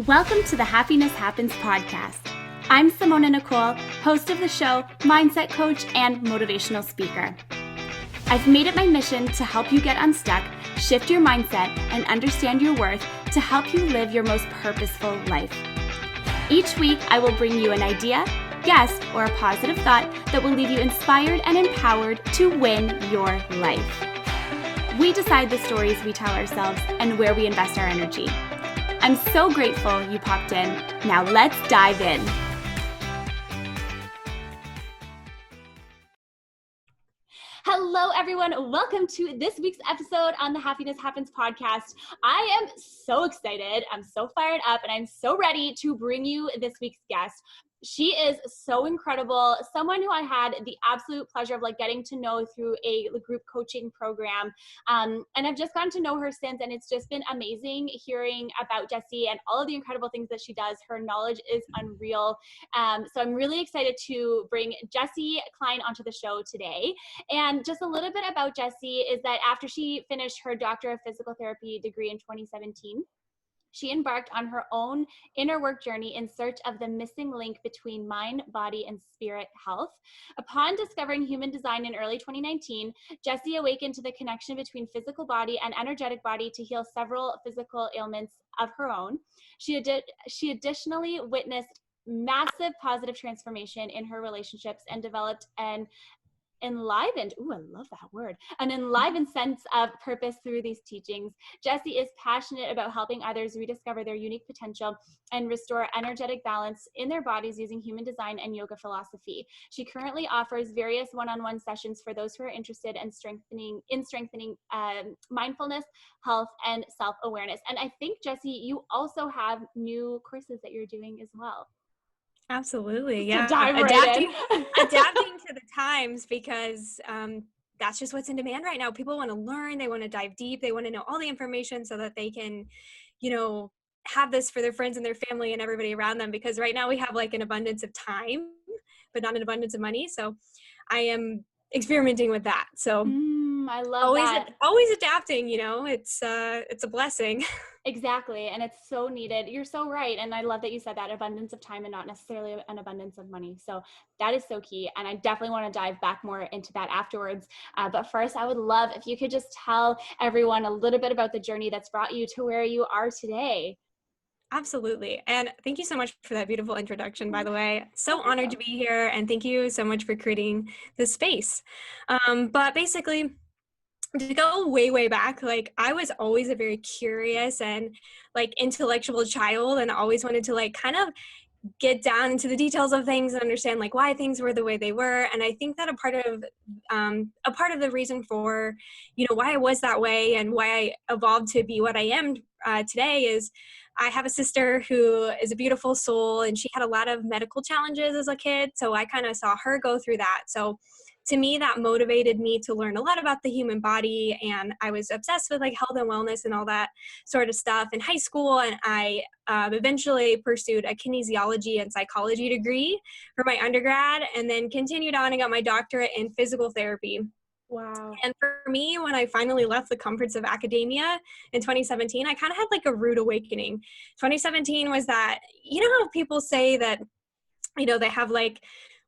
Welcome to the Happiness Happens podcast. I'm Simona Nicole, host of the show, mindset coach, and motivational speaker. I've made it my mission to help you get unstuck, shift your mindset, and understand your worth to help you live your most purposeful life. Each week, I will bring you an idea, guest, or a positive thought that will leave you inspired and empowered to win your life. We decide the stories we tell ourselves and where we invest our energy. I'm so grateful you popped in. Now let's dive in. Hello, everyone. Welcome to this week's episode on the Happiness Happens podcast. I am so excited. I'm so fired up, and I'm so ready to bring you this week's guest. She is so incredible, someone who I had the absolute pleasure of getting to know through a group coaching program. And I've just gotten to know her since, and it's just been amazing hearing about Jessie and all of the incredible things that she does. Her knowledge is unreal. So I'm really excited to bring Jessie Klein onto the show today. And just a little bit about Jessie is that after she finished her Doctor of Physical Therapy degree in 2017, she embarked on her own inner work journey in search of the missing link between mind, body, and spirit health. Upon discovering human design in early 2019, Jessie awakened to the connection between physical body and energetic body to heal several physical ailments of her own. She additionally witnessed massive positive transformation in her relationships and developed an enlivened, I love that word, an enlivened sense of purpose through these teachings. Jessie is passionate about helping others rediscover their unique potential and restore energetic balance in their bodies using human design and yoga philosophy. She currently offers various one-on-one sessions for those who are interested in strengthening mindfulness, health, and self-awareness. And I think, Jessie, you also have new courses that you're doing as well. Absolutely. Yeah. Adapting to the times, because that's just what's in demand right now. People want to learn, they want to dive deep, they want to know all the information so that they can, have this for their friends and their family and everybody around them, because right now we have an abundance of time, but not an abundance of money. So I am experimenting with that. So I love that. Always adapting, it's a blessing. Exactly. And it's so needed. You're so right. And I love that you said that, abundance of time and not necessarily an abundance of money. So that is so key. And I definitely want to dive back more into that afterwards. But first, I would love if you could just tell everyone a little bit about the journey that's brought you to where you are today. Absolutely. And thank you so much for that beautiful introduction, by the way. So honored to be here. And thank you so much for creating this space. But basically, to go way, way back, I was always a very curious and intellectual child, and always wanted to kind of get down into the details of things and understand why things were the way they were. And I think that a part of the reason for, why I was that way and why I evolved to be what I am today is I have a sister who is a beautiful soul, and she had a lot of medical challenges as a kid. So I kind of saw her go through that. So to me, that motivated me to learn a lot about the human body. And I was obsessed with health and wellness and all that sort of stuff in high school. And I eventually pursued a kinesiology and psychology degree for my undergrad, and then continued on and got my doctorate in physical therapy. Wow. And for me, when I finally left the comforts of academia in 2017, I kind of had a rude awakening. 2017 was that, how people say that, they have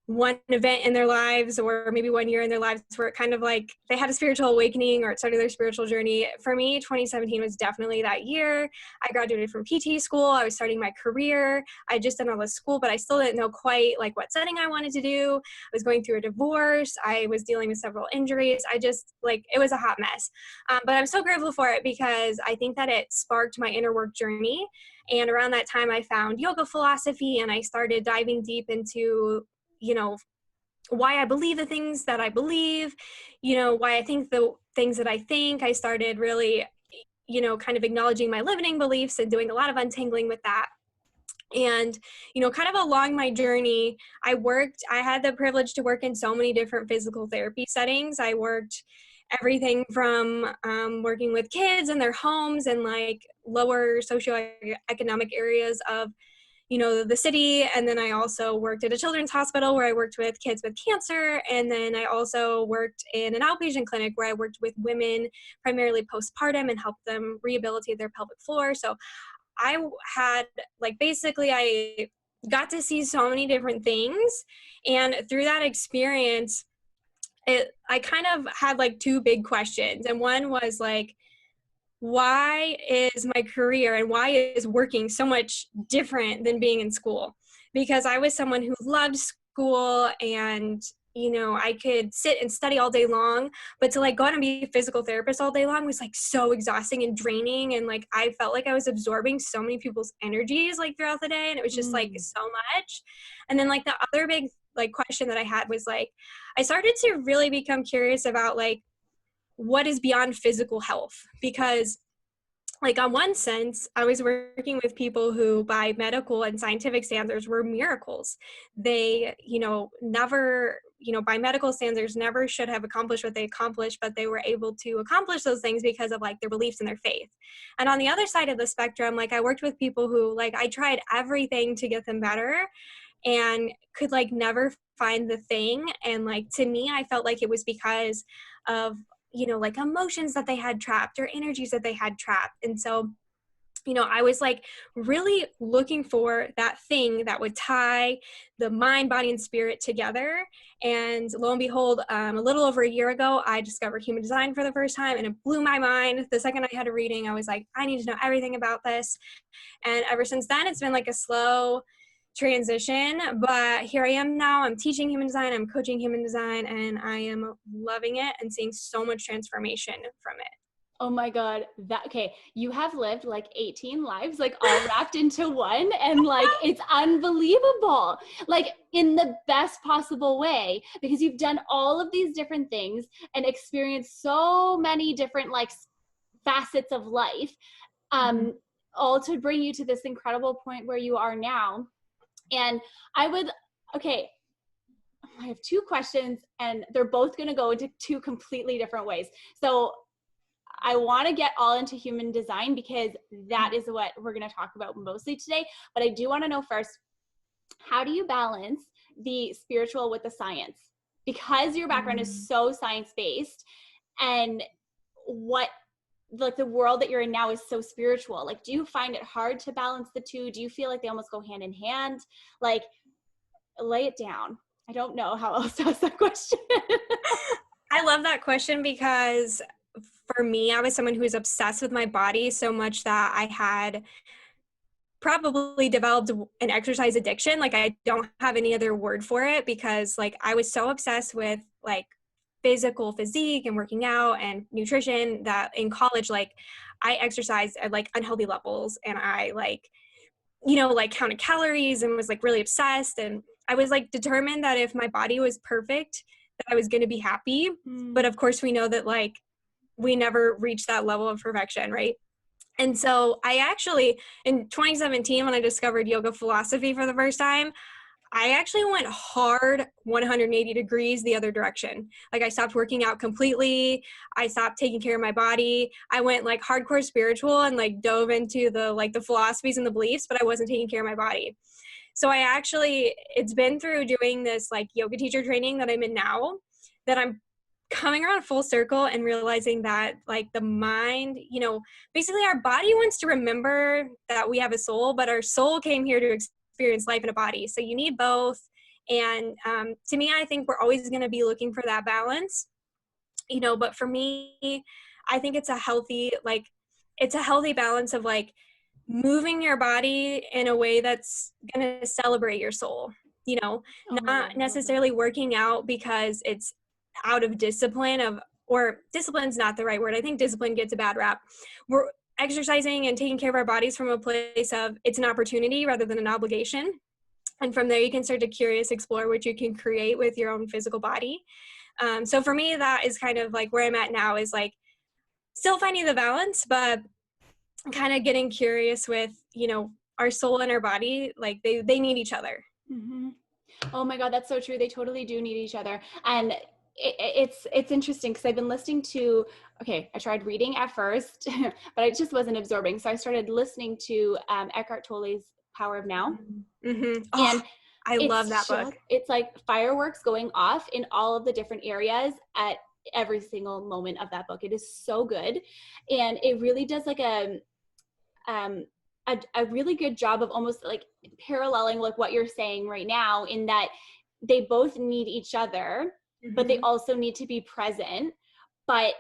one event in their lives, or maybe 1 year in their lives, where it kind of they had a spiritual awakening or it started their spiritual journey. For me, 2017 was definitely that year. I graduated from PT school. I was starting my career. I just done all this school, but I still didn't know quite what setting I wanted to do. I was going through a divorce. I was dealing with several injuries. I just it was a hot mess. But I'm so grateful for it, because I think that it sparked my inner work journey. And around that time, I found yoga philosophy, and I started diving deep into why I believe the things that I believe, why I think the things that I think. I started really, kind of acknowledging my limiting beliefs and doing a lot of untangling with that. And, kind of along my journey, I had the privilege to work in so many different physical therapy settings. I worked everything from working with kids in their homes and lower socioeconomic areas of the city. And then I also worked at a children's hospital where I worked with kids with cancer. And then I also worked in an outpatient clinic where I worked with women primarily postpartum and helped them rehabilitate their pelvic floor. So I had like, basically I got to see so many different things. And through that experience, I kind of had like two big questions. And one was like, why is my career and why is working so much different than being in school? Because I was someone who loved school and, you know, I could sit and study all day long, but to like go out and be a physical therapist all day long was like so exhausting and draining. And like, I felt like I was absorbing so many people's energies like throughout the day. And it was just like so much. And then like the other big like question that I had was like, I started to really become curious about like, what is beyond physical health? Because like on one sense, I was working with people who by medical and scientific standards were miracles. They, you know, never, you know, by medical standards, never should have accomplished what they accomplished, but they were able to accomplish those things because of like their beliefs and their faith. And on the other side of the spectrum, like I worked with people who like, I tried everything to get them better and could like never find the thing. And like, to me, I felt like it was because of, you know, like emotions that they had trapped or energies that they had trapped. And so, you know, I was like really looking for that thing that would tie the mind, body, and spirit together. And lo and behold, a little over a year ago, I discovered human design for the first time, and it blew my mind. The second I had a reading, I was like, I need to know everything about this. And ever since then, it's been like a slow transition, but here I am now. I'm teaching human design, I'm coaching human design, and I am loving it and seeing so much transformation from it. Oh my God. Okay. You have lived like 18 lives, like all wrapped into one. And like, it's unbelievable, like in the best possible way, because you've done all of these different things and experienced so many different like facets of life, all to bring you to this incredible point where you are now. And okay, I have two questions and they're both going to go into two completely different ways. So I want to get all into human design because that is what we're going to talk about mostly today. But I do want to know first, how do you balance the spiritual with the science? Because your background is so science-based, and what like the world that you're in now is so spiritual. Like, do you find it hard to balance the two? Do you feel like they almost go hand in hand? Like, lay it down. I don't know how else to ask that question. I love that question because for me, I was someone who was obsessed with my body so much that I had probably developed an exercise addiction. Like I don't have any other word for it because like I was so obsessed with like physical physique and working out and nutrition that in college, like I exercised at like unhealthy levels, and I like, you know, like counted calories and was like really obsessed. And I was like determined that if my body was perfect, that I was going to be happy. But of course we know that like we never reach that level of perfection, right? And so I actually, in 2017, when I discovered yoga philosophy for the first time, I actually went hard 180 degrees the other direction. Like I stopped working out completely. I stopped taking care of my body. I went like hardcore spiritual and like dove into the philosophies and the beliefs, but I wasn't taking care of my body. So it's been through doing this like yoga teacher training that I'm in now that I'm coming around full circle and realizing that like the mind, you know, basically our body wants to remember that we have a soul, but our soul came here to experience life in a body. So you need both. And to me, I think we're always going to be looking for that balance, you know, but for me, I think it's a healthy balance of like moving your body in a way that's going to celebrate your soul, you know, not necessarily working out because it's out of discipline or discipline's not the right word. I think discipline gets a bad rap. We're exercising and taking care of our bodies from a place of it's an opportunity rather than an obligation. And from there, you can start to explore what you can create with your own physical body. So for me, that is kind of like where I'm at now, is like still finding the balance, but kind of getting curious with, you know, our soul and our body, like they need each other. Mm-hmm. Oh my God, that's so true. They totally do need each other. And it's interesting because I've been listening to, I tried reading at first, but I just wasn't absorbing. So I started listening to Eckhart Tolle's Power of Now. Mm-hmm. And I love that book. It's like fireworks going off in all of the different areas at every single moment of that book. It is so good. And it really does like a really good job of almost like paralleling like what you're saying right now, in that they both need each other, but they also need to be present. But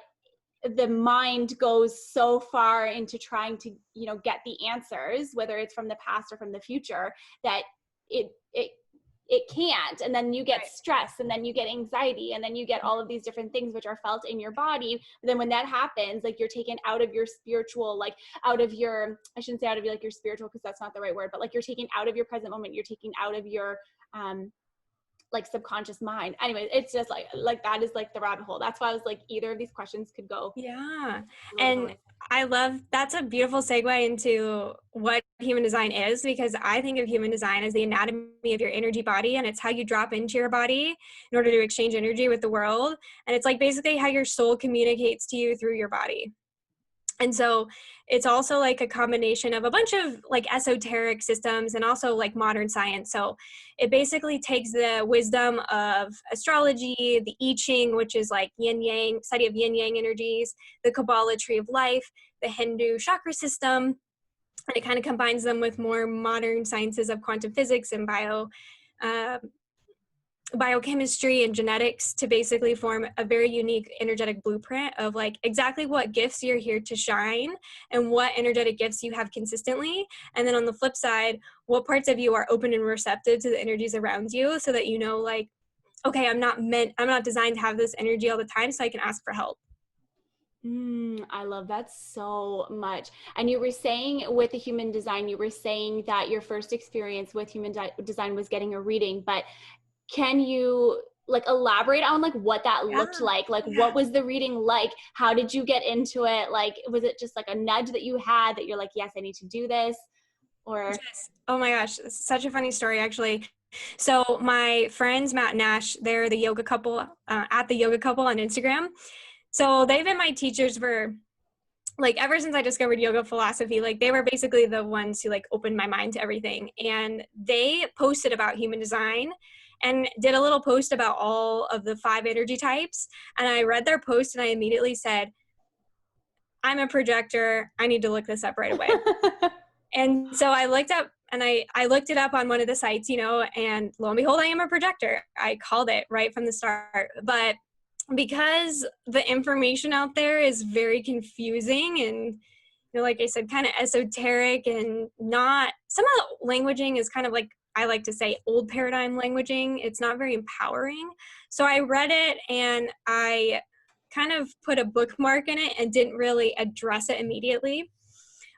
the mind goes so far into trying to, you know, get the answers, whether it's from the past or from the future, that it can't. And then you get stress, and then you get anxiety, and then you get all of these different things which are felt in your body. But then when that happens, like you're taken out of your spiritual, like out of your, I shouldn't say out of your, like your spiritual, because that's not the right word, but like you're taken out of your present moment. You're taken out of your, like subconscious mind. Anyway, it's just like that is like the rabbit hole. That's why I was like, either of these questions could go. Yeah. And I love, that's a beautiful segue into what human design is, because I think of human design as the anatomy of your energy body, and it's how you drop into your body in order to exchange energy with the world. And it's like basically how your soul communicates to you through your body. And so it's also like a combination of a bunch of like esoteric systems and also like modern science. So it basically takes the wisdom of astrology, the I Ching, which is like yin yang, study of yin yang energies, the Kabbalah tree of life, the Hindu chakra system, and it kind of combines them with more modern sciences of quantum physics and biochemistry and genetics to basically form a very unique energetic blueprint of like exactly what gifts you're here to shine and what energetic gifts you have consistently. And then on the flip side, what parts of you are open and receptive to the energies around you, so that you know, like, okay, I'm not designed to have this energy all the time, so I can ask for help. I love that so much. And you were saying with the human design, you were saying that your first experience with human design was getting a reading, but can you like elaborate on like what that looked like? Like what was the reading like? How did you get into it? Like, was it just like a nudge that you had that you're like, yes, I need to do this? Or yes. Oh my gosh, it's such a funny story actually. So my friends Matt and Nash, they're the yoga couple at the yoga couple on Instagram. So they've been my teachers for like ever since I discovered yoga philosophy. Like they were basically the ones who like opened my mind to everything. And they posted about human design and did a little post about all of the 5 energy types. And I read their post and I immediately said, I'm a projector. I need to look this up right away. And so I looked up and I looked it up on one of the sites, you know, and lo and behold, I am a projector. I called it right from the start. But because the information out there is very confusing and, you know, like I said, kind of esoteric and not, some of the languaging is kind of like, I like to say old paradigm languaging. It's not very empowering. So I read it and I kind of put a bookmark in it and didn't really address it immediately.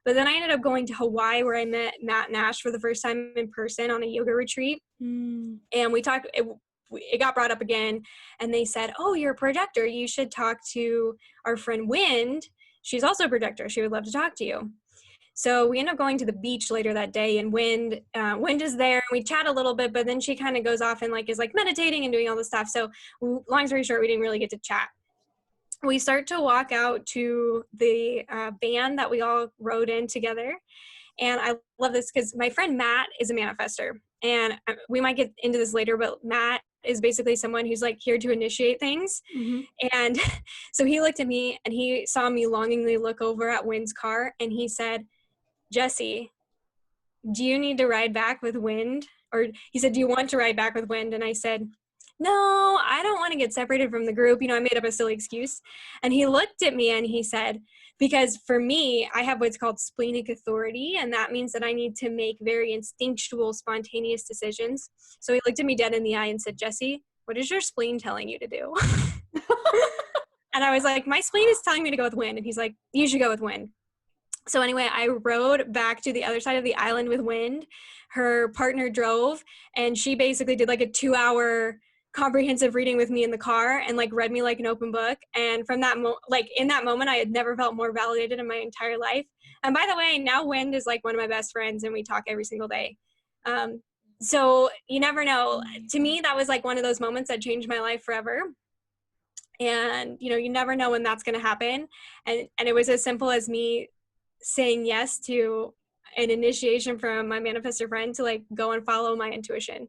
But then I ended up going to Hawaii, where I met Matt Nash for the first time in person on a yoga retreat. And we talked, it got brought up again, and they said, oh, you're a projector. You should talk to our friend Wind. She's also a projector. She would love to talk to you. So we end up going to the beach later that day, and Wind is there, and we chat a little bit, but then she kind of goes off and like is like meditating and doing all this stuff. So long story short, we didn't really get to chat. We start to walk out to the band that we all rode in together. And I love this because my friend Matt is a manifester. And we might get into this later, but Matt is basically someone who's like here to initiate things. And so he looked at me and he saw me longingly look over at Wind's car. And he said, Jessie, do you need to ride back with Wind? Or he said, do you want to ride back with Wind? And I said, no, I don't want to get separated from the group. You know, I made up a silly excuse. And he looked at me and he said, because for me, I have what's called splenic authority. And that means that I need to make very instinctual, spontaneous decisions. So he looked at me dead in the eye and said, Jessie, what is your spleen telling you to do? And I was like, my spleen is telling me to go with Wind. And he's like, you should go with Wind. So anyway, I rode back to the other side of the island with Wind. Her partner drove, and she basically did like a 2-hour comprehensive reading with me in the car and like read me like an open book. And from that in that moment, I had never felt more validated in my entire life. And by the way, now Wind is like one of my best friends and we talk every single day. So you never know. To me, that was like one of those moments that changed my life forever. And, you know, you never know when that's going to happen. And it was as simple as me saying yes to an initiation from my manifestor friend to like go and follow my intuition.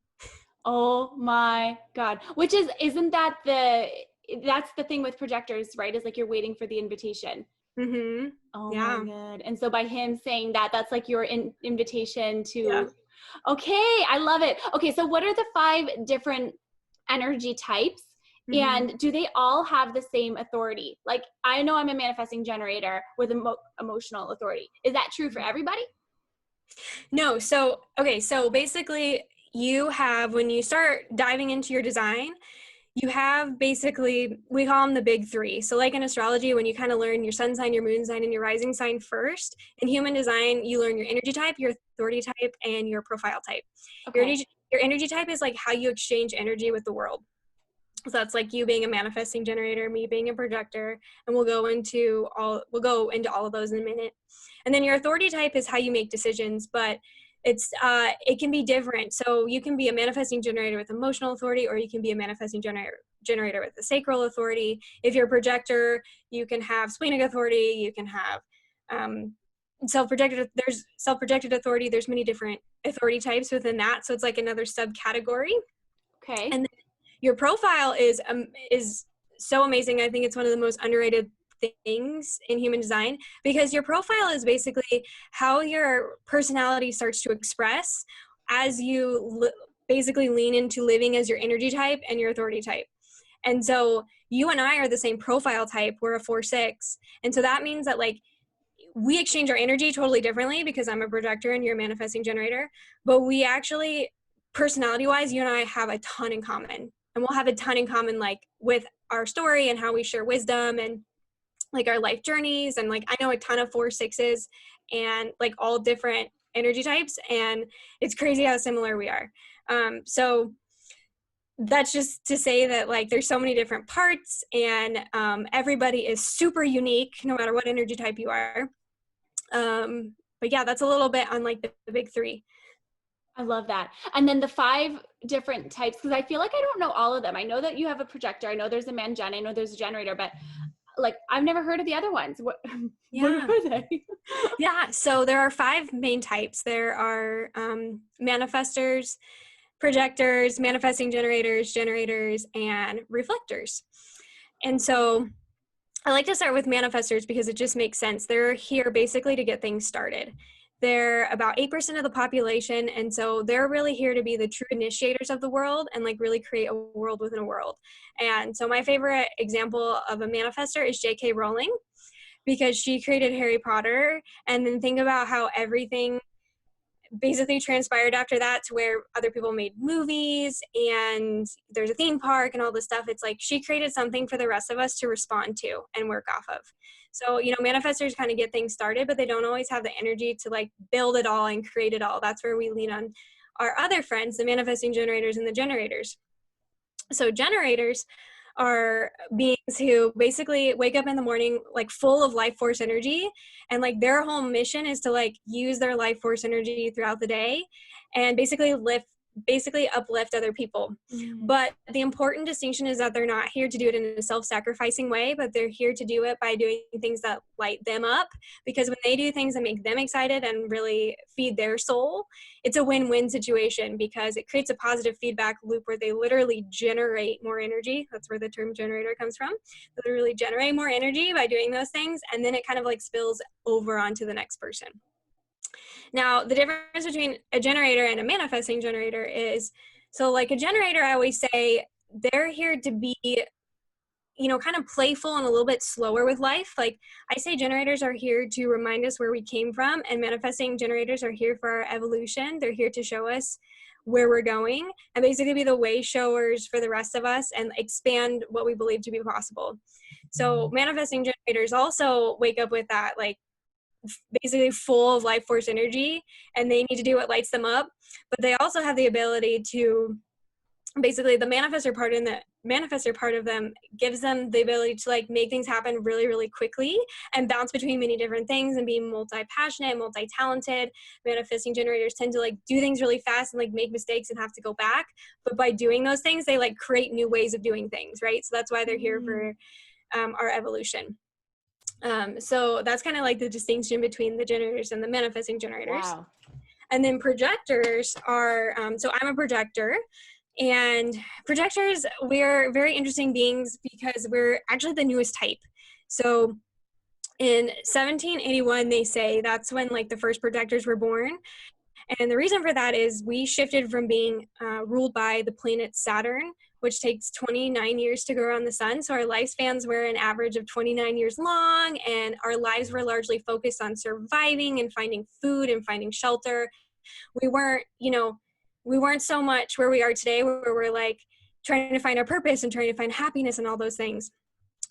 Oh my God. Which isn't that that's the thing with projectors, right? Is like you're waiting for the invitation. Mm-hmm. Oh my Yeah. God. And so by him saying that, that's like your invitation Yeah. to, okay, I love it. Okay, so what are the 5 different energy types? Mm-hmm. And do they all have the same authority? Like, I know I'm a manifesting generator with emotional authority. Is that true for everybody? No. So, okay. So basically you have, when you start diving into your design, you have basically, we call them the big 3. So like in astrology, when you kind of learn your sun sign, your moon sign, and your rising sign first, in human design, you learn your energy type, your authority type, and your profile type. Okay. Your energy type is like how you exchange energy with the world. So that's like you being a manifesting generator, me being a projector, and we'll go into all of those in a minute. And then your authority type is how you make decisions, but it can be different. So you can be a manifesting generator with emotional authority, or you can be a manifesting generator with the sacral authority. If you're a projector, you can have splenic authority, you can have self-projected authority. There's many different authority types within that, so it's like another subcategory. Okay. And your profile is so amazing. I think it's one of the most underrated things in human design, because your profile is basically how your personality starts to express as you basically lean into living as your energy type and your authority type. And so you and I are the same profile type. We're a 4-6. And so that means that like we exchange our energy totally differently, because I'm a projector and you're a manifesting generator. But we actually, personality wise, you and I have a ton in common. And we'll have a ton in common, like with our story and how we share wisdom and like our life journeys. And like I know a ton of 4-6s and like all different energy types. And it's crazy how similar we are. So that's just to say that like there's so many different parts, and everybody is super unique no matter what energy type you are. But yeah, that's a little bit on like the big 3. I love that. And then the 5 different types, because I feel like I don't know all of them. I know that you have a projector. I know there's a man-gen. I know there's a generator, but like I've never heard of the other ones. What Yeah. are they? Yeah. So there are 5 main types. There are manifestors, projectors, manifesting generators, and reflectors. And so I like to start with manifestors because it just makes sense. They're here basically to get things started. They're about 8% of the population, and so they're really here to be the true initiators of the world and like really create a world within a world. And so my favorite example of a manifestor is J.K. Rowling, because she created Harry Potter, and then think about how everything basically transpired after that, to where other people made movies and there's a theme park and all this stuff. It's like she created something for the rest of us to respond to and work off of. So, you know, manifestors kind of get things started, but they don't always have the energy to like build it all and create it all. That's where we lean on our other friends, the manifesting generators and the generators. So generators are beings who basically wake up in the morning like full of life force energy, and like their whole mission is to like use their life force energy throughout the day and basically uplift other people. But the important distinction is that they're not here to do it in a self-sacrificing way, but they're here to do it by doing things that light them up, because when they do things that make them excited and really feed their soul, it's a win-win situation, because it creates a positive feedback loop where they literally generate more energy. That's where the term generator comes from. They literally generate more energy by doing those things, and then it kind of like spills over onto the next person. Now, the difference between a generator and a manifesting generator is, so like a generator, I always say they're here to be, you know, kind of playful and a little bit slower with life. Like I say, generators are here to remind us where we came from, and manifesting generators are here for our evolution. They're here to show us where we're going and basically be the way showers for the rest of us and expand what we believe to be possible. So manifesting generators also wake up with that, like, basically full of life force energy, and they need to do what lights them up. But they also have the ability to basically, the manifestor part of them gives them the ability to like make things happen really, really quickly and bounce between many different things and be multi-passionate, multi-talented. Manifesting generators tend to like do things really fast and like make mistakes and have to go back. But by doing those things, they like create new ways of doing things, right? So that's why they're here for our evolution. So that's kind of like the distinction between the generators and the manifesting generators. Wow. And then projectors are, so I'm a projector, and projectors, we're very interesting beings because we're actually the newest type. So In 1781, they say that's when like the first projectors were born. And the reason for that is we shifted from being ruled by the planet Saturn, which takes 29 years to go around the sun. So our lifespans were an average of 29 years long, and our lives were largely focused on surviving and finding food and finding shelter. We weren't, we weren't so much where we are today, where we're like trying to find our purpose and trying to find happiness and all those things.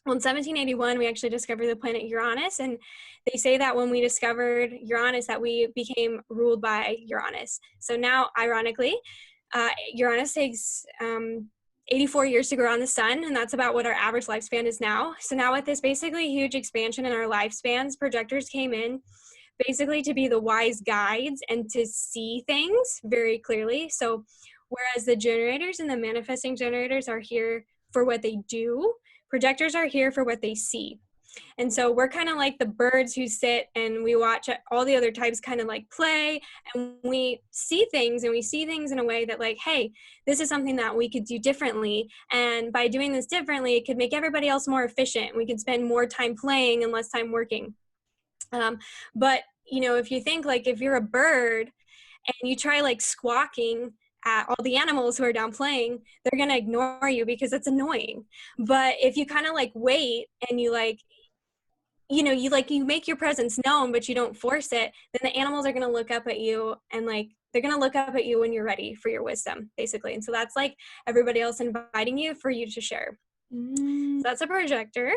Well, in 1781, we actually discovered the planet Uranus, and they say that when we discovered Uranus, that we became ruled by Uranus. So now, ironically, Uranus takes 84 years to go around the sun, and that's about what our average lifespan is now. So now with this basically huge expansion in our lifespans, projectors came in basically to be the wise guides and to see things very clearly. So whereas the generators and the manifesting generators are here for what they do, projectors are here for what they see. And so we're kind of like the birds who sit and we watch all the other types kind of like play, and we see things, and we see things in a way that like, hey, this is something that we could do differently. And by doing this differently, it could make everybody else more efficient. We could spend more time playing and less time working. But, if you think like if you're a bird and you try like squawking at all the animals who are down playing, they're going to ignore you because it's annoying. But if you kind of like wait and you like, you make your presence known, but you don't force it, then the animals are going to look up at you, and like, they're going to look up at you when you're ready for your wisdom, basically. And so that's like everybody else inviting you for you to share. So that's a projector.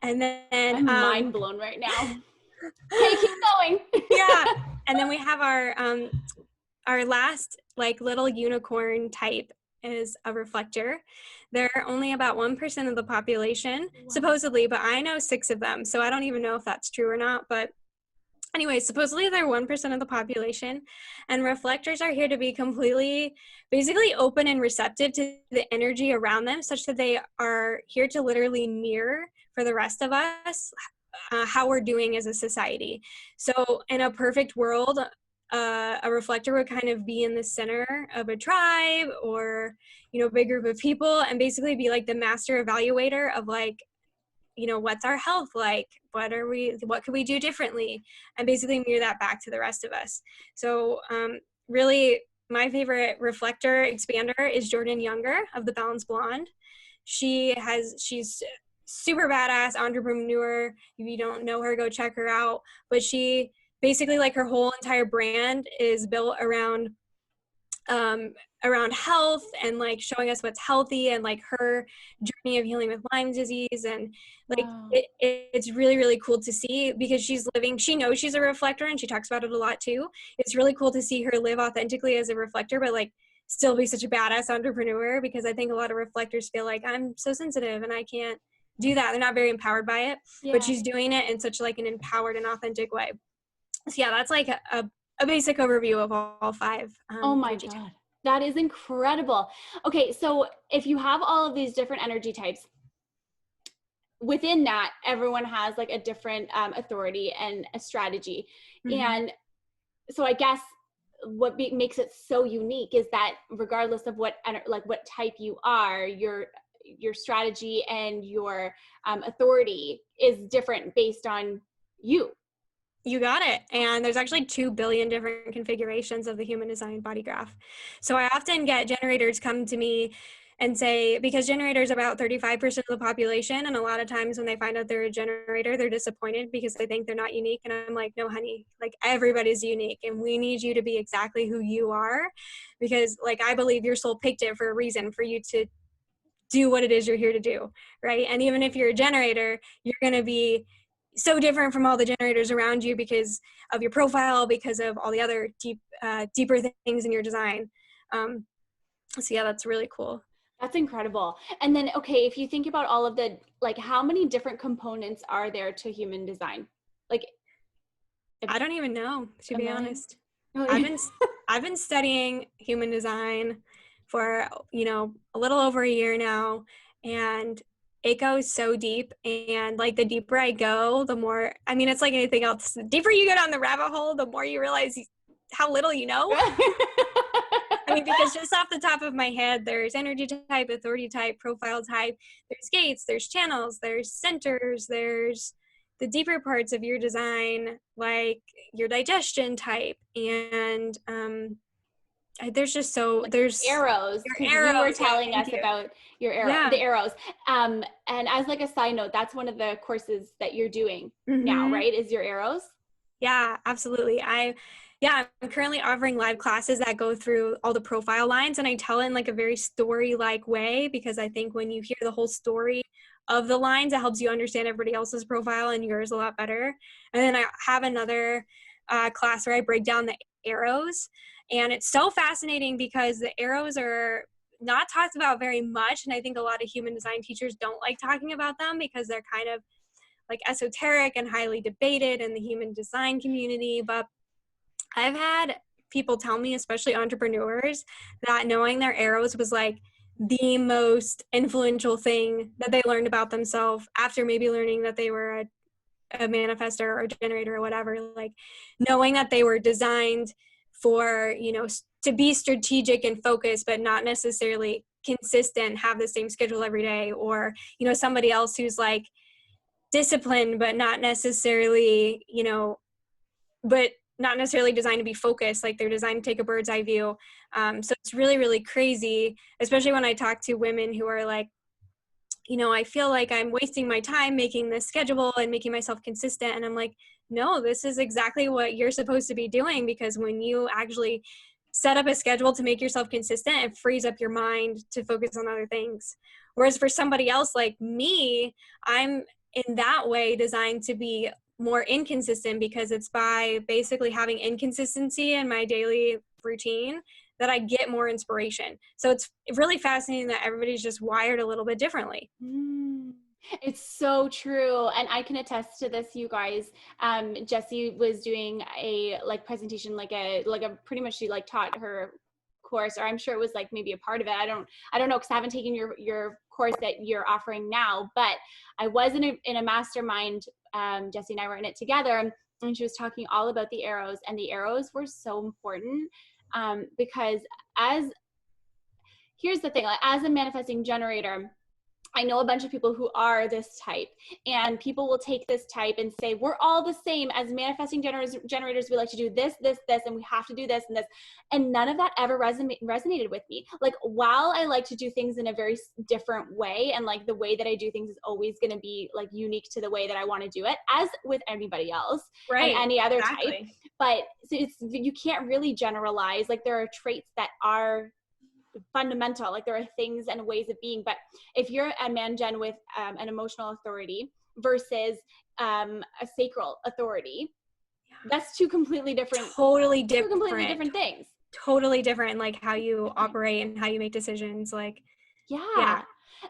And then I'm mind blown right now. Okay, keep going. Yeah. And then we have our last like little unicorn type is a reflector. They're only about 1% of the population, supposedly, but I know 6 of them, so I don't even know if that's true or not. But anyway, supposedly they're 1% of the population, and reflectors are here to be completely, basically open and receptive to the energy around them, such that they are here to literally mirror for the rest of us how we're doing as a society. So in a perfect world, a reflector would kind of be in the center of a tribe or, a big group of people, and basically be like the master evaluator of like, what's our health like? What could we do differently? And basically mirror that back to the rest of us. So really my favorite reflector expander is Jordan Younger of the Balanced Blonde. She's super badass entrepreneur. If you don't know her, go check her out. But she basically, like, her whole entire brand is built around health and like showing us what's healthy, and like her journey of healing with Lyme disease. And like, wow. It's really, really cool to see, because she knows she's a reflector, and she talks about it a lot too. It's really cool to see her live authentically as a reflector, but like still be such a badass entrepreneur, because I think a lot of reflectors feel like, I'm so sensitive and I can't do that. They're not very empowered by it. Yeah. But she's doing it in such like an empowered and authentic way. So yeah, that's like a basic overview of all 5. Oh my God. That is incredible. Okay, so if you have all of these different energy types, within that, everyone has like a different authority and a strategy. Mm-hmm. And so I guess what makes it so unique is that regardless of what type you are, your strategy and your authority is different based on you. You got it. And there's actually 2 billion different configurations of the human design body graph. So I often get generators come to me and say, because generators are about 35% of the population, and a lot of times when they find out they're a generator, they're disappointed because they think they're not unique. And I'm like, no, honey, like everybody's unique, and we need you to be exactly who you are, because like I believe your soul picked it for a reason, for you to do what it is you're here to do, right? And even if you're a generator, you're going to be so different from all the generators around you because of your profile, because of all the other deeper things in your design. So yeah, that's really cool. That's incredible. And then, okay, if you think about all of the, like, how many different components are there to human design? Like, I don't even know, to be honest. Oh, yeah. I've been studying human design for, a little over a year now, and it goes so deep. And like the deeper I go, the more, I mean, it's like anything else. The deeper you go down the rabbit hole, the more you realize how little you know. I mean, because just off the top of my head, there's energy type, authority type, profile type, there's gates, there's channels, there's centers, there's, the deeper parts of your design, like your digestion type, and there's just so there's arrows, because your you were arrows. Yeah, telling us thank you. about your Yeah. the arrows. And as like a side note, that's one of the courses that you're doing now, Mm-hmm. right? Is your arrows? Yeah, absolutely. I'm currently offering live classes that go through all the profile lines, and I tell it in like a very story-like way, because I think when you hear the whole story of the lines, it helps you understand everybody else's profile and yours a lot better. And then I have another class where I break down the arrows, and it's so fascinating because the arrows are not talked about very much, and I think a lot of human design teachers don't like talking about them because they're kind of like esoteric and highly debated in the human design community. But I've had people tell me, especially entrepreneurs, that knowing their arrows was like the most influential thing that they learned about themselves after maybe learning that they were a manifestor or a generator or whatever. Like knowing that they were designed for, to be strategic and focused, but not necessarily consistent, have the same schedule every day, or, somebody else who's like disciplined, but not necessarily, but not necessarily designed to be focused. Like they're designed to take a bird's eye view. So it's really, really crazy, especially when I talk to women who are like, I feel like I'm wasting my time making this schedule and making myself consistent. And I'm like, no, this is exactly what you're supposed to be doing, because when you actually set up a schedule to make yourself consistent, it frees up your mind to focus on other things. Whereas for somebody else like me, I'm in that way designed to be more inconsistent, because it's by basically having inconsistency in my daily routine that I get more inspiration. So it's really fascinating that everybody's just wired a little bit differently. It's so true. And I can attest to this, you guys. Jessie was doing a like presentation, like a pretty much she like taught her course, or I'm sure it was like maybe a part of it. I don't know, because I haven't taken your course that you're offering now, but I was in a mastermind. Jessie and I were in it together, and she was talking all about the arrows, and the arrows were so important, because here's the thing, like, as a manifesting generator, I know a bunch of people who are this type, and people will take this type and say, we're all the same as manifesting generators. We like to do this, this, this, and we have to do this and this. And none of that ever resonated with me. Like, while I like to do things in a very different way, and like the way that I do things is always going to be like unique to the way that I want to do it, as with anybody else, right, and any other exactly. type. But you can't really generalize. Like, there are traits that are fundamental, like there are things and ways of being. But if you're a man gen with an emotional authority versus a sacral authority, that's two completely different things. Totally different, like how you operate and how you make decisions. Like yeah.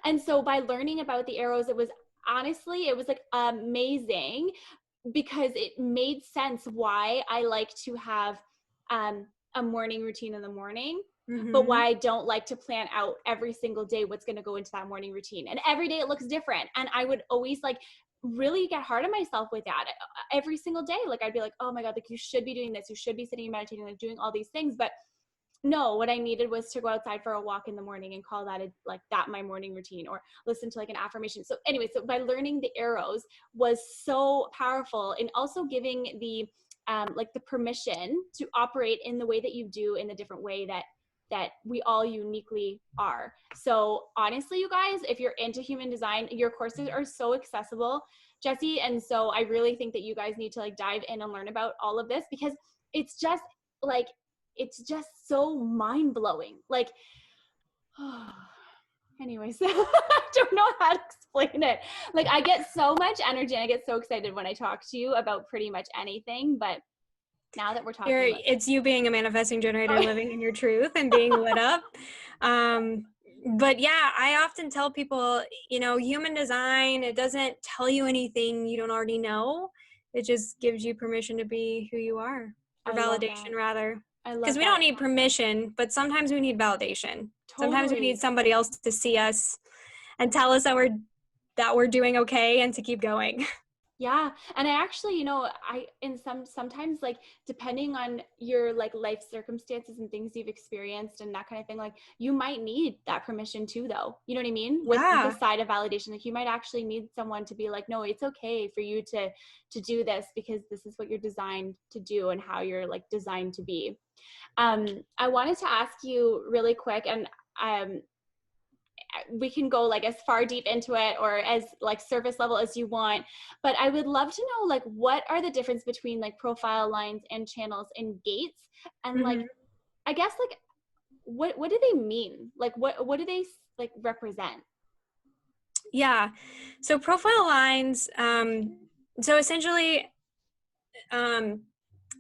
And so by learning about the arrows, it was like amazing, because it made sense why I like to have a morning routine in the morning. Mm-hmm. But why I don't like to plan out every single day what's going to go into that morning routine. And every day it looks different. And I would always like really get hard on myself with that every single day. Like I'd be like, oh my God, like you should be doing this. You should be sitting and meditating, like doing all these things. But no, what I needed was to go outside for a walk in the morning and call that my morning routine, or listen to like an affirmation. So anyway, so by learning the arrows was so powerful, and also giving the like the permission to operate in the way that you do, in the different way that we all uniquely are. So honestly, you guys, if you're into human design, your courses are so accessible, Jessie. And so I really think that you guys need to like dive in and learn about all of this, because it's just so mind-blowing. Like, anyways, I don't know how to explain it. Like, I get so much energy and I get so excited when I talk to you about pretty much anything, but now that we're talking it's you being a manifesting generator, living in your truth and being lit up. But yeah, I often tell people, human design, it doesn't tell you anything you don't already know. It just gives you permission to be who you are, or validation rather. Because we don't need permission, but sometimes we need validation. Totally. Sometimes we need somebody else to see us and tell us that we're doing okay and to keep going. Yeah. And I actually, sometimes like depending on your like life circumstances and things you've experienced and that kind of thing, like you might need that permission too, though. You know what I mean? With the Yeah. side of validation, like you might actually need someone to be like, no, it's okay for you to do this because this is what you're designed to do and how you're like designed to be. I wanted to ask you really quick, and we can go like as far deep into it or as like surface level as you want, but I would love to know like what are the difference between like profile lines and channels and gates, and like Hmm. I guess like what do they mean, like what do they like represent? Yeah. So profile lines, so essentially,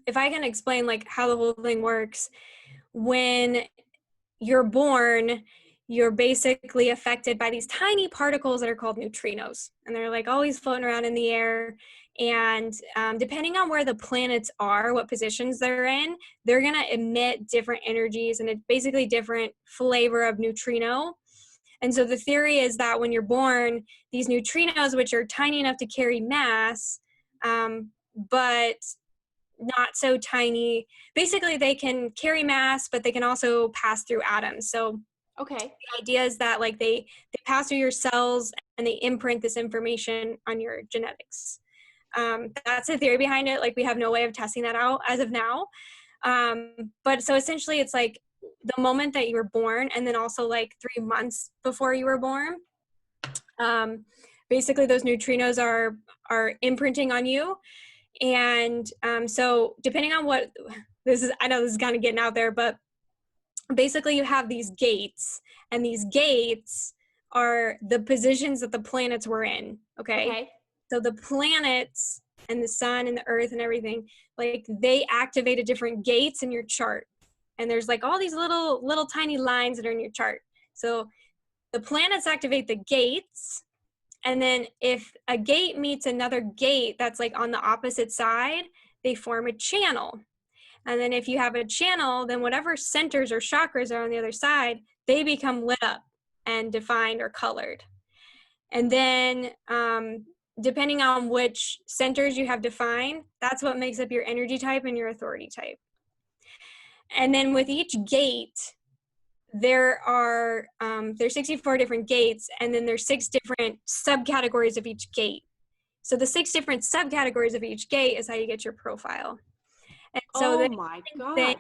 if I can explain like how the whole thing works, when you're born, you're basically affected by these tiny particles that are called neutrinos. And they're like always floating around in the air. And depending on where the planets are, what positions they're in, they're going to emit different energies and it's basically different flavor of neutrino. And so the theory is that when you're born, these neutrinos, which are tiny enough to carry mass, but not so tiny. Basically, they can carry mass, but they can also pass through atoms. So Okay. the idea is that like they pass through your cells and they imprint this information on your genetics. That's the theory behind it. Like we have no way of testing that out as of now. But so essentially, it's like the moment that you were born, and then also like 3 months before you were born. Basically, those neutrinos are imprinting on you. And so depending on what this is, I know this is kind of getting out there, but basically you have these gates, and these gates are the positions that the planets were in. Okay. Okay. So the planets and the sun and the earth and everything, like they activated different gates in your chart. And there's like all these little tiny lines that are in your chart. So the planets activate the gates, and then if a gate meets another gate that's like on the opposite side, they form a channel. And then if you have a channel, then whatever centers or chakras are on the other side, they become lit up and defined or colored. And then depending on which centers you have defined, that's what makes up your energy type and your authority type. And then with each gate, there's 64 different gates, and then there's 6 different subcategories of each gate. So the 6 different subcategories of each gate is how you get your profile. And so Oh my the God.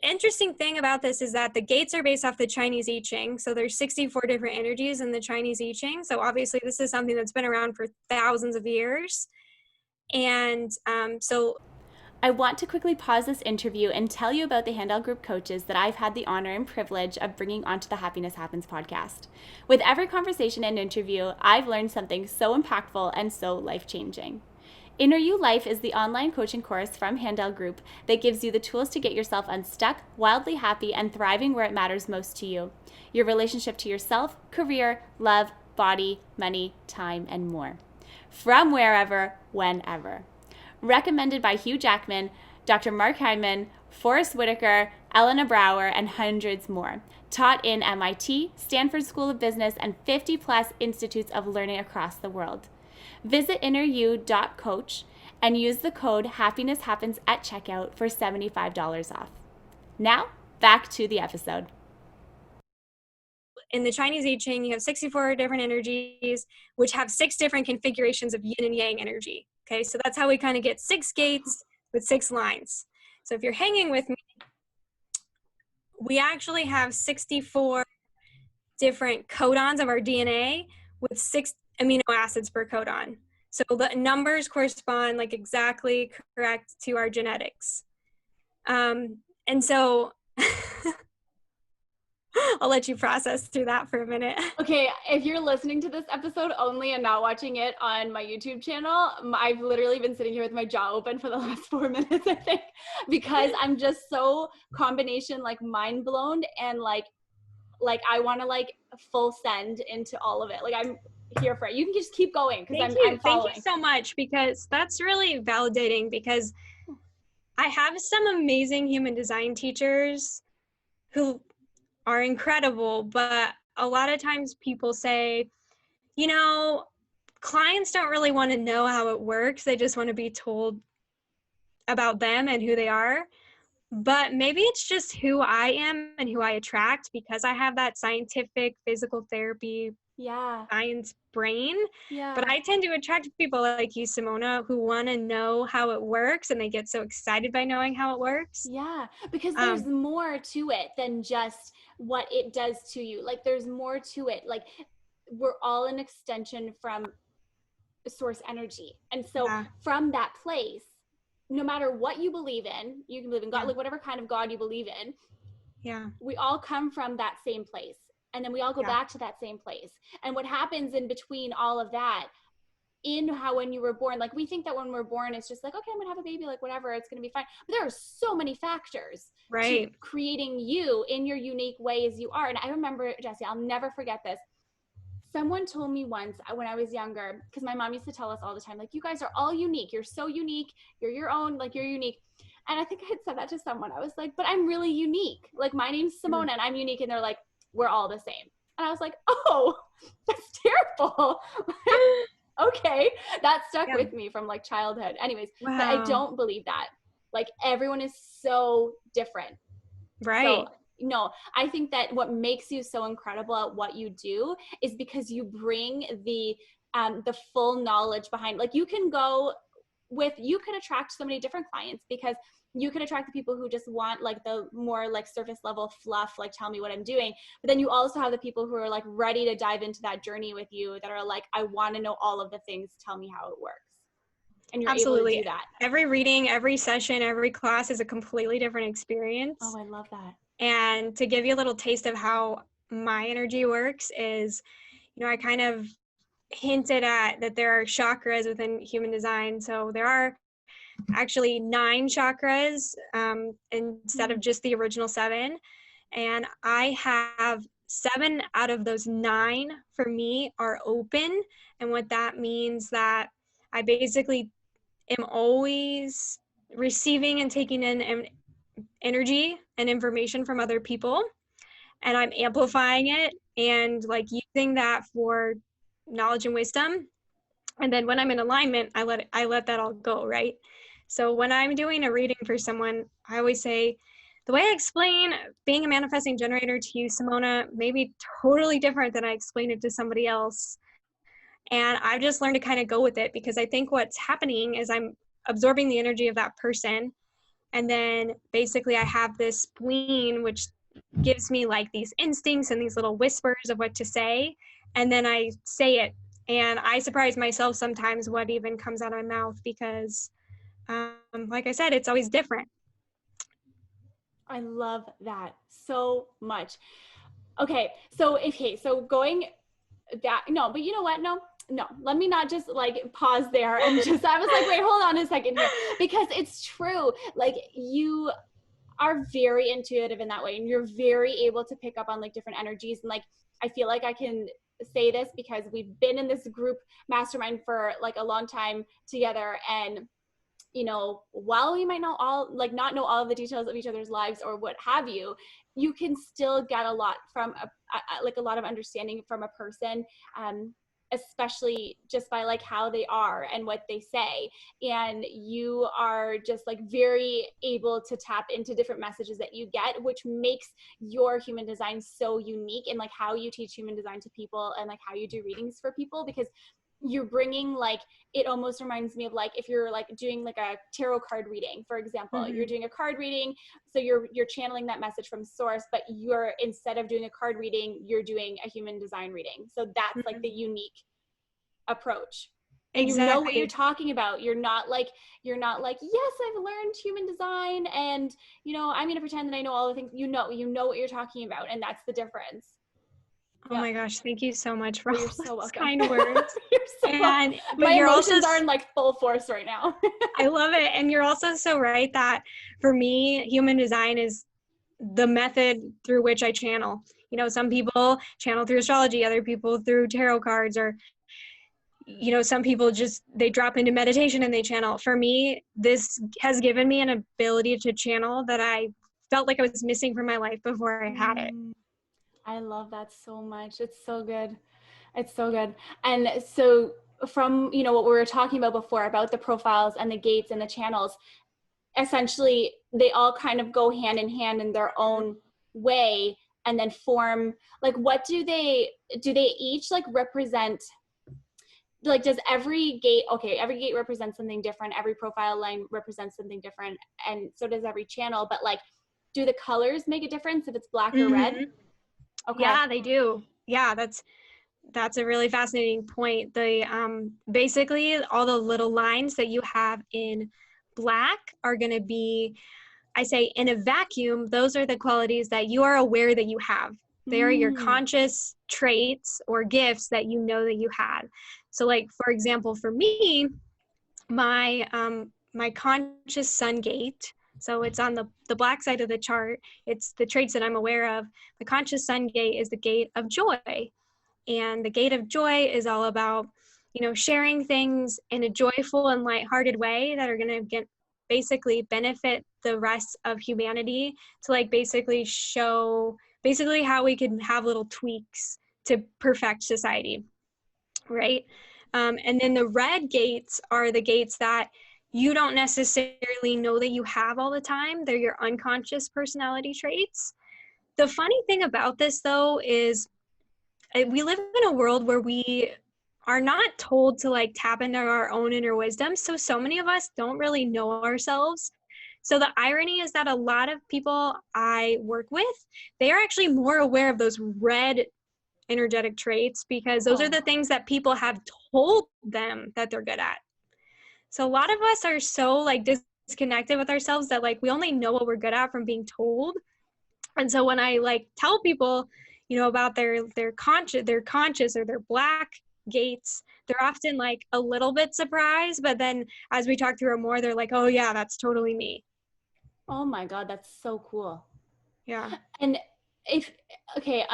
interesting thing about this is that the gates are based off the Chinese I Ching. So there's 64 different energies in the Chinese I Ching. So obviously this is something that's been around for thousands of years. And so I want to quickly pause this interview and tell you about the Handel Group coaches that I've had the honor and privilege of bringing onto the Happiness Happens podcast. With every conversation and interview, I've learned something so impactful and so life-changing. Inner You Life is the online coaching course from Handel Group that gives you the tools to get yourself unstuck, wildly happy, and thriving where it matters most to you. Your relationship to yourself, career, love, body, money, time, and more. From wherever, whenever. Recommended by Hugh Jackman, Dr. Mark Hyman, Forrest Whitaker, Elena Brower, and hundreds more. Taught in MIT, Stanford School of Business, and 50 plus institutes of learning across the world. Visit inneryou.coach and use the code happinesshappens at checkout for $75 off. Now, back to the episode. in the Chinese I Ching, you have 64 different energies, which have 6 different configurations of yin and yang energy. Okay, so that's how we kind of get 6 gates with 6 lines. So if you're hanging with me, we actually have 64 different codons of our DNA with 6 amino acids per codon. So the numbers correspond like exactly correct to our genetics. And so I'll let you process through that for a minute. Okay, if you're listening to this episode only and not watching it on my YouTube channel, I've literally been sitting here with my jaw open for the last 4 minutes, I think, because I'm just so combination like mind blown and like I want to like full send into all of it. Like I'm here for it. You can just keep going because I'm Thank following. you so much, because that's really validating, because I have some amazing human design teachers who are incredible, but a lot of times people say, you know, clients don't really want to know how it works. They just want to be told about them and who they are. But maybe it's just who I am and who I attract, because I have that scientific physical therapy Yeah. science brain. Yeah. But I tend to attract people like you, Simona, who want to know how it works, and they get so excited by knowing how it works. Yeah, because there's more to it than just what it does to you. Like there's more to it. Like we're all an extension from source energy. And so from that place, no matter what you believe in, you can believe in God, like whatever kind of God you believe in. Yeah. We all come from that same place. And then we all go back to that same place. And what happens in between all of that, in how when you were born, like we think that when we're born it's just like, okay, I'm gonna have a baby, like whatever, it's gonna be fine, but there are so many factors to creating you in your unique way as you are. And I remember, Jessie, I'll never forget this. Someone told me once when I was younger, because my mom used to tell us all the time, like, you guys are all unique, you're so unique, you're your own, like you're unique. And I think I had said that to someone. I was like, but I'm really unique, like my name's Simona and I'm unique. And they're like, we're all the same. And I was like, oh, that's terrible. Okay, that stuck with me from like childhood. Anyways, but I don't believe that. Like everyone is so different. Right. So, no, I think that what makes you so incredible at what you do is because you bring the full knowledge behind, like you can attract so many different clients because you can attract the people who just want like the more like surface level fluff, like tell me what I'm doing. But then you also have the people who are like ready to dive into that journey with you, that are like, I want to know all of the things, tell me how it works. And you're able to do that. Every reading, every session, every class is a completely different experience. Oh, I love that. And to give you a little taste of how my energy works is, I kind of hinted at that there are chakras within human design. So there are actually 9 chakras instead of just the original 7. And I have 7 out of those 9 for me are open. And what that means that I basically am always receiving and taking in energy and information from other people, and I'm amplifying it and like using that for knowledge and wisdom. And then when I'm in alignment, I let that all go, right? So when I'm doing a reading for someone, I always say, the way I explain being a manifesting generator to you, Simona, may be totally different than I explain it to somebody else. And I've just learned to kind of go with it, because I think what's happening is I'm absorbing the energy of that person. And then basically I have this spleen, which gives me like these instincts and these little whispers of what to say. And then I say it. And I surprise myself sometimes what even comes out of my mouth, because like I said, it's always different. I love that so much. Okay, so going that, no, but you know what? No, let me not just like pause there and just, I was like, wait, hold on a second here, because it's true. Like you are very intuitive in that way, and you're very able to pick up on like different energies. And like, I feel like I can say this because we've been in this group mastermind for like a long time together. And while we might not know all of the details of each other's lives or what have you, you can still get a lot from a lot of understanding from a person, especially just by like how they are and what they say. And you are just like very able to tap into different messages that you get, which makes your human design so unique in like how you teach human design to people and like how you do readings for people, because you're bringing like, it almost reminds me of like if you're like doing like a tarot card reading, for example. You're doing a card reading, so you're channeling that message from source, but you're, instead of doing a card reading, you're doing a human design reading. So that's like the unique approach. And you know what you're talking about. You're not like, yes, I've learned human design and I'm going to pretend that I know all the things. You know what you're talking about, and that's the difference. Oh my gosh, thank you so much for all you're so those kind words. You're so welcome. My emotions are in like full force right now. I love it. And you're also so right that for me, human design is the method through which I channel. Some people channel through astrology, other people through tarot cards, or some people just, they drop into meditation and they channel. For me, this has given me an ability to channel that I felt like I was missing from my life before I had it. I love that so much. It's so good. It's so good. And so from, you know, what we were talking about before about the profiles and the gates and the channels, essentially they all kind of go hand in hand in their own way, and then form, like, what do they each like represent? Like, does every gate, okay, every gate represents something different, every profile line represents something different, and so does every channel, but like, do the colors make a difference if it's black or red? Okay. Yeah, they do. Yeah, that's a really fascinating point. The basically all the little lines that you have in black are going to be, I say, in a vacuum, those are the qualities that you are aware that you have. They are your conscious traits or gifts that you know that you had. So like, for example, for me, my my conscious sun gate, so it's on the black side of the chart, it's the traits that I'm aware of. The conscious sun gate is the gate of joy. And the gate of joy is all about, you know, sharing things in a joyful and lighthearted way that are going to basically benefit the rest of humanity, to like basically show basically how we can have little tweaks to perfect society, right? And then the red gates are the gates that you don't necessarily know that you have all the time. They're your unconscious personality traits. The funny thing about this, though, is we live in a world where we are not told to like tap into our own inner wisdom. So many of us don't really know ourselves. So the irony is that a lot of people I work with, they are actually more aware of those red energetic traits because those are the things that people have told them that they're good at. So a lot of us are so like disconnected with ourselves that like we only know what we're good at from being told. And so when I like tell people, you know, about their conscious or their black gates, they're often like a little bit surprised, but then as we talk through it more, they're like, oh yeah, that's totally me. Oh my God, that's so cool. Yeah. And if, okay,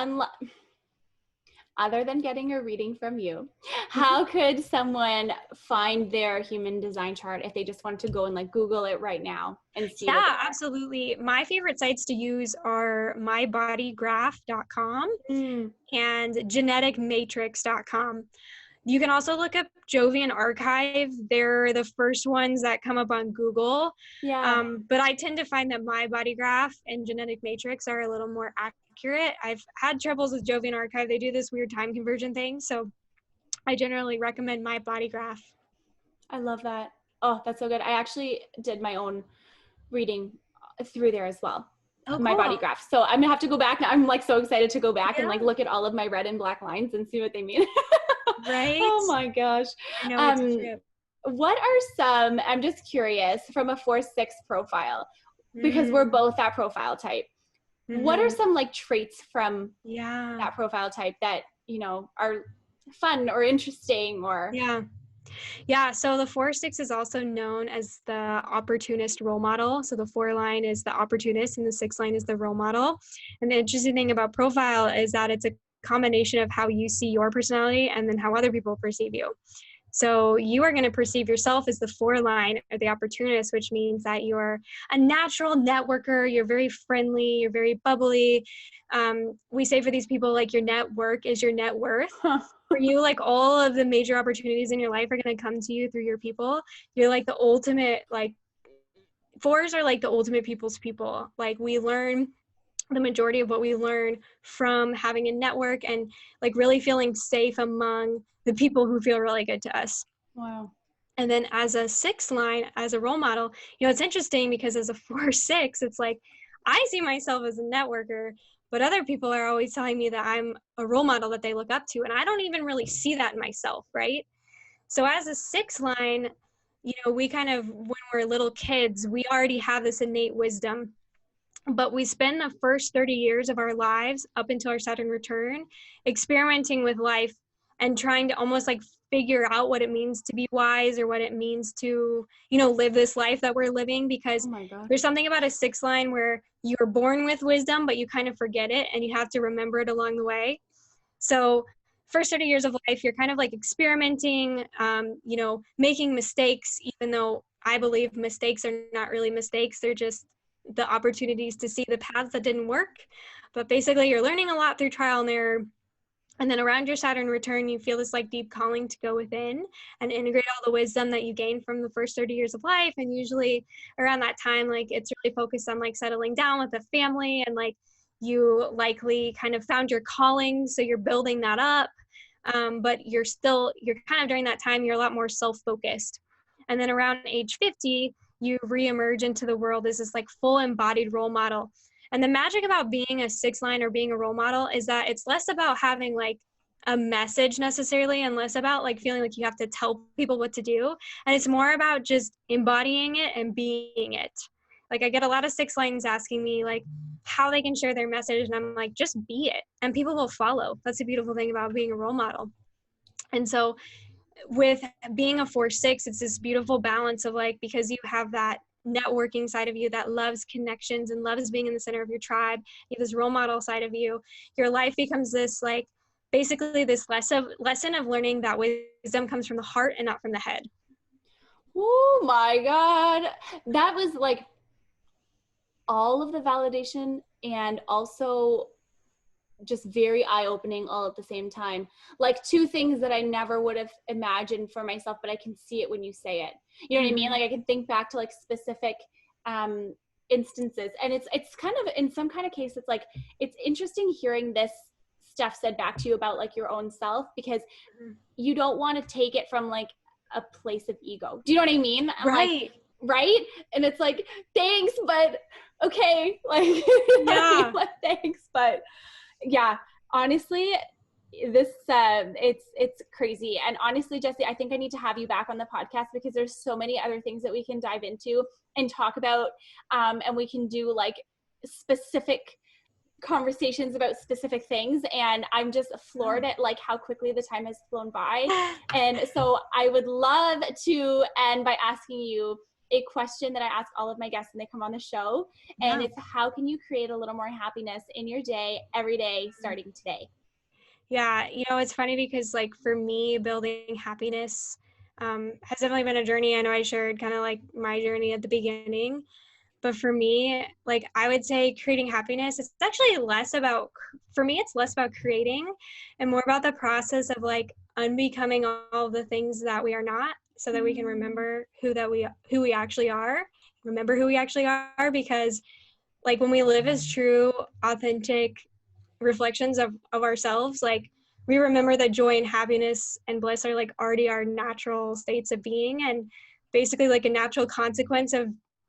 other than getting a reading from you, how could someone find their human design chart if they just wanted to go and like Google it right now and see? Yeah, absolutely. My favorite sites to use are mybodygraph.com and geneticmatrix.com. You can also look up Jovian Archive. They're the first ones that come up on Google. Yeah. But I tend to find that My Body Graph and Genetic Matrix are a little more accurate. I've had troubles with Jovian Archive. They do this weird time conversion thing. So I generally recommend My Body Graph. I love that. Oh, that's so good. I actually did my own reading through there as well. Oh, My cool. body graph. So I'm gonna have to go back now. I'm like so excited to go back and like Yeah. look at all of my red and black lines and see what they mean. Right? Oh my gosh. I know, it's a trip. What are some, I'm just curious, from a 4-6 profile, because we're both that profile type. What are some like traits from that profile type that, you know, are fun or interesting or? Yeah, so the 4-6 is also known as the opportunist role model. So the 4 line is the opportunist and the 6 line is the role model. And the interesting thing about profile is that it's a combination of how you see your personality and then how other people perceive you. So you are going to perceive yourself as the 4 line or the opportunist, which means that you're a natural networker, you're very friendly, you're very bubbly. We say for these people, like, your network is your net worth. For you, like, all of the major opportunities in your life are going to come to you through your people. You're like the ultimate, like, 4s are like the ultimate people's people. Like, we learn the majority of what we learn from having a network and like really feeling safe among the people who feel really good to us. Wow. And then as a 6 line, as a role model, you know, it's interesting because as a 4-6, it's like, I see myself as a networker, but other people are always telling me that I'm a role model that they look up to. And I don't even really see that in myself, right? So as a 6 line, you know, we kind of, when we're little kids, we already have this innate wisdom. But we spend the first 30 years of our lives up until our Saturn return experimenting with life and trying to almost like figure out what it means to be wise or what it means to, you know, live this life that we're living, because there's something about a 6 line where you're born with wisdom, but you kind of forget it and you have to remember it along the way. So first 30 years of life, you're kind of like experimenting, you know, making mistakes, even though I believe mistakes are not really mistakes. They're just the opportunities to see the paths that didn't work. But basically you're learning a lot through trial and error. And then around your Saturn return, you feel this like deep calling to go within and integrate all the wisdom that you gained from the first 30 years of life. And usually around that time, like it's really focused on like settling down with a family, and like you likely kind of found your calling. So you're building that up. But you're kind of during that time, you're a lot more self-focused. And then around age 50, you reemerge into the world as this like full embodied role model. And the magic about being a 6-line or being a role model is that it's less about having like a message necessarily, and less about like feeling like you have to tell people what to do. And it's more about just embodying it and being it. Like I get a lot of 6-lines asking me like how they can share their message, and I'm like, just be it and people will follow. That's the beautiful thing about being a role model. And so with being a 4/6, it's this beautiful balance of like, because you have that networking side of you that loves connections and loves being in the center of your tribe, you have this role model side of you, your life becomes this like basically this lesson of learning that wisdom comes from the heart and not from the head. Oh my God. That was like all of the validation and also just very eye-opening all at the same time. Like two things that I never would have imagined for myself, but I can see it when you say it. You know what I mean? Like I can think back to like specific instances, and it's kind of, in some kind of case, it's like, it's interesting hearing this stuff said back to you about like your own self, because you don't want to take it from like a place of ego. Do you know what I mean? Right. Like, right? And it's like, thanks, but okay. Like, yeah. like, thanks, but yeah, honestly, this it's crazy. And honestly, Jessie, I think I need to have you back on the podcast, because there's so many other things that we can dive into and talk about, and we can do like specific conversations about specific things. And I'm just floored at like how quickly the time has flown by. And so I would love to end by asking you a question that I ask all of my guests when they come on the show. And it's, how can you create a little more happiness in your day, every day, starting today? Yeah, it's funny because like for me, building happiness has definitely been a journey. I know I shared kind of like my journey at the beginning, but for me, like I would say creating happiness, it's actually less about, for me, it's less about creating and more about the process of like unbecoming all the things that we are not, so that we can remember who we actually are, because like when we live as true, authentic reflections of ourselves, like we remember that joy and happiness and bliss are like already our natural states of being, and basically like a natural consequence of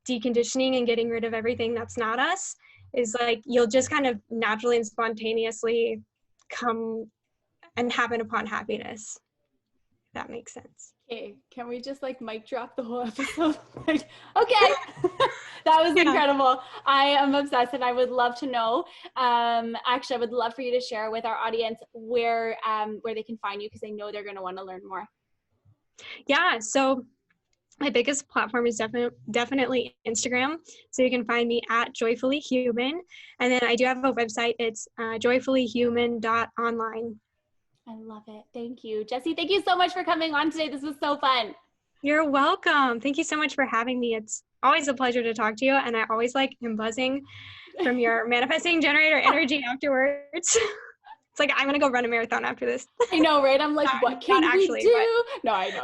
deconditioning and getting rid of everything that's not us is like you'll just kind of naturally and spontaneously come and happen upon happiness. If that makes sense. Okay, can we just like mic drop the whole episode? Like, okay. That was incredible. I am obsessed, and I would love to know, actually I would love for you to share with our audience where they can find you, because I know they're going to want to learn more. Yeah, so my biggest platform is definitely Instagram. So you can find me at Joyfully Human. And then I do have a website. It's joyfullyhuman.online. I love it. Thank you. Jessie, thank you so much for coming on today. This was so fun. You're welcome. Thank you so much for having me. It's always a pleasure to talk to you. And I always like am buzzing from your manifesting generator energy afterwards. It's like, I'm going to go run a marathon after this. I know, right? I'm like, what can we do? No, I know.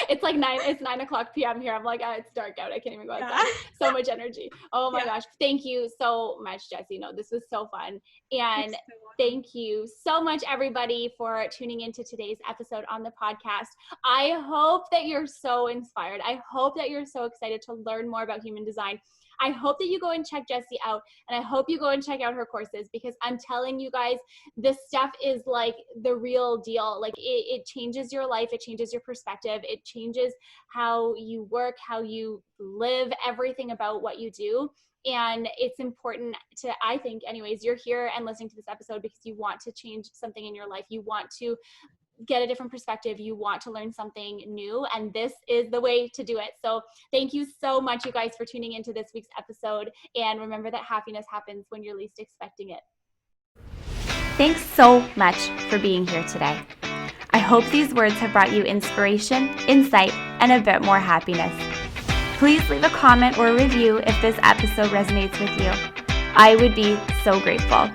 It's like 9:00 p.m. here. I'm like, it's dark out. I can't even go outside. So much energy. Oh my gosh. Thank you so much, Jessie. No, this was so fun. And thank you so much, everybody, for tuning into today's episode on the podcast. I hope that you're so inspired. I hope that you're so excited to learn more about human design. I hope that you go and check Jessie out, and I hope you go and check out her courses, because I'm telling you guys, this stuff is like the real deal. Like it changes your life. It changes your perspective. It changes how you work, how you live, everything about what you do. And it's important to, I think anyways, you're here and listening to this episode because you want to change something in your life. You want to get a different perspective. You want to learn something new, and this is the way to do it. So thank you so much, you guys, for tuning into this week's episode. And remember that happiness happens when you're least expecting it. Thanks so much for being here today. I hope these words have brought you inspiration, insight, and a bit more happiness. Please leave a comment or a review if this episode resonates with you. I would be so grateful.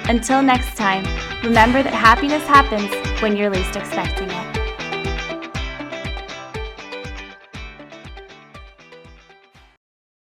Until next time, remember that happiness happens when you're least expecting it.